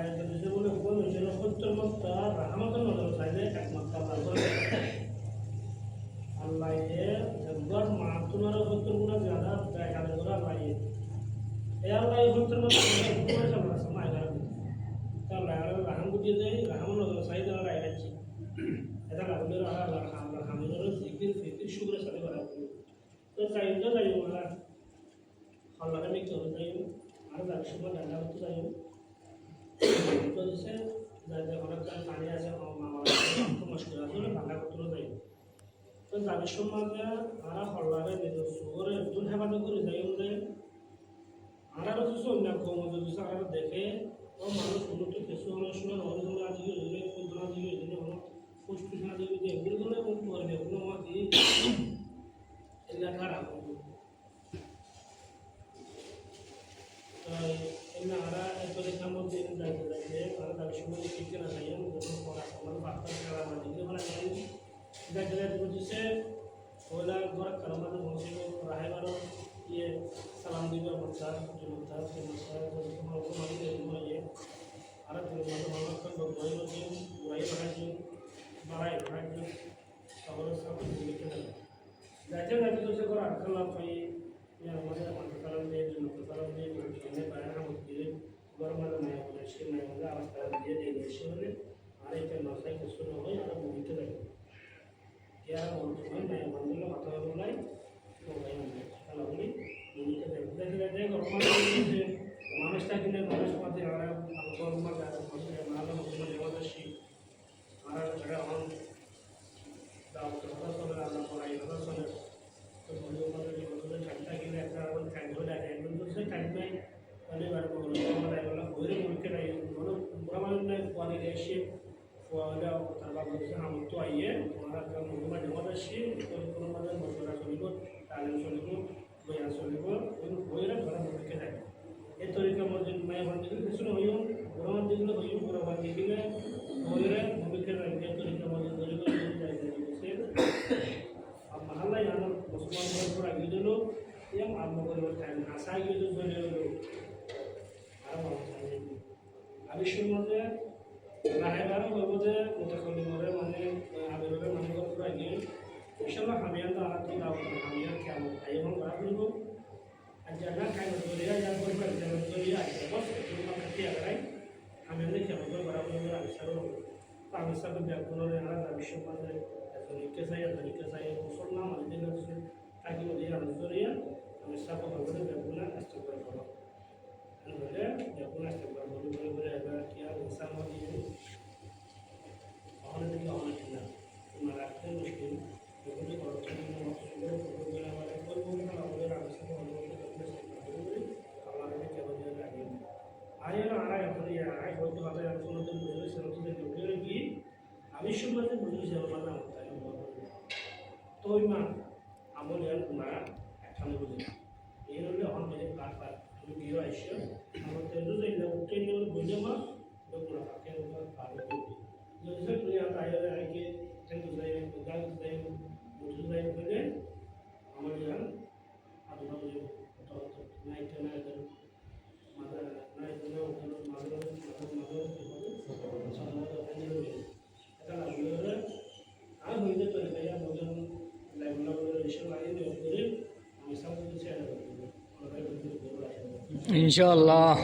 আল্লাহ দিতে বলে কোন হয়েছিল সত্তর মতটা রাহমাতুল নজর চাইলে একমাত্র আল্লাহ একবার মা তোমার সত্তর গুণা জ্যাদা দেখা করে আল্লাহ এই আল্লাহ সত্তর মত সময় তাহলে রাহাম বুঝিয়ে দেয় রাহাম নজর চাই তারা রায় যাচ্ছে এটা লাগলে আল্লাহ আল্লাহ হামিদের জিকির ফিকির শুক্রের সাথে করা তো চাইলে যাই ওরা আল্লাহকে মিক্ত হতে চাই আর যার সময় ডান্ডা করতে চাই তো দিচ্ছে যাদের অনেক পানি আছে মুশকিল আছে ডান্ডা করতে চাই তো যাদের সমাজে আর হল্লারে নিজস্ব করে একজন হেফাজত করে যাই ওদের আর কিছু অন্য কম যদি আর দেখে ও মানুষ উন্নত কিছু অনেক সময় অনেক আজকে ক্ষুদ্র দিকে পুষ্টিশনা দিকে যে এগুলো করবে এগুলো আমার দিয়ে এলাকা রাখবো এমনি আরা পরীক্ষার মধ্যে দায়িত্ব থাকে আর তার সময় শিখতে না চাই যখন পড়া আমার বার্তা খেলা আমার দিকে মানে দায়িত্ব বুঝছে ওলা ঘর কারমাদের মসজিদ রাহেবারও ইয়ে সালাম দিবে মশা মশা তোমার মালিক ইয়ে আর তোমার বই রয়েছে বই বাড়াইছে সকলের সাথে লিখে দেবে যাইতে যাইতে তো সে করে আটকালাম পাই আমাদের সালাম দিয়ে সালাম দিয়ে সামনে বাইরে দিয়ে ঘর মাঝে নাই বলে সে নাই বলে আবার সালাম দিয়ে দিয়ে এসে হলে আর এটা নশাই কিছু না হয় আর মুভিতে দেবে আর সময় নাই বন্ধুগুলো কথা বলাই খেলাগুলি মুভিতে দেবে দেখে দেখে মানুষটা কিনে মানুষ মাঝে আর ভালো জমাদাসী আর এখন কথা চলে রান্না করাই কথা চলে তো বন্ধুদের ঠান্ডা কিনে একটা ঠান্ডা লাগে একদম তো সে ঠান্ডায় তাহলে এগুলো বইরে মুখে নাই কোনো বুড়া মানুষ নাই পানি এসে তারপর বলছে আমার তো আইয়ে ওনারা মুখমা জমাদাসী কোনো মানে মশলা চলিব তালিম চলিব বইয়া চলিব বইরা ঘরে মুখে থাকে এই তরিকার মধ্যে মায়ের বান্ধব কিছু হইও বুড়া বান্ধবগুলো হইও বুড়া বান্ধবগুলো বইরে মুখে রাখবে তরিকার মধ্যে তরিকা আর মহাল্লাই আমার মুসলমান ঘর আগে দিল এম আত্মকরিবার টাইম আশা গিয়ে তো চলে গেল আরো ভালো আবিষ্কার মধ্যে রাহেবারও হইব যে মোটাকলিমরে মানে আবিরের মানুষের পুরো আগে ইনশাল্লাহ হামিয়ান তো আর কি দাওয়াত হামিয়ান কেমন আইবন করা করব আর যারা কাজ করিয়া যার করবে যারা করিয়া আছে বস একটু কাটি আগাই হামিয়ান কেমন করে করা করব আবিষ্কার আবিষ্কার ব্যাকরণের আর আবিষ্কার মধ্যে তরিকা চাই মুসলমান মানুষদের কাছে তাকে ওদের আলোচনিয়া আবিষ্কার ভগবানের ব্যাকরণ আসতে করে করো বলে ব্যাকরণ আসতে করে বলে বলে বলে এবার কি আর ইনসান দিয়ে অনেক দিকে অনেক না তোমার রাখতে মুশকিল এগুলি করতে সুন্দর করে আমার করবো না আমাদের আবিষ্কার আমার কেবল লাগে আয়ের আড়াই আপনি আড়াই হয়তো হাতে আলোচনা করে সেরকম গিয়ে আবিষ্কার মাঝে বুঝলি সেরকম তো মা আমল ইয়ার কুমারা একখানে বুঝি এই হলে আমার মেরে কাট পার তুমি গিয়ে আসছো আমার তেল যাইলে উঠে নিয়ে বুঝে মা কুমারা পাকে পাবে যদি তুই আর তাইলে আইকে তেল যাই গাল যাই বুঝে যাই বলে আমার ইয়ার আদনা বুঝে তো নাই তো না এর মাথা নাই তো না ওখানে মাঝে এটা লাগলে আর হইতে চলে যায় আমাদের ইনশাআল্লাহ।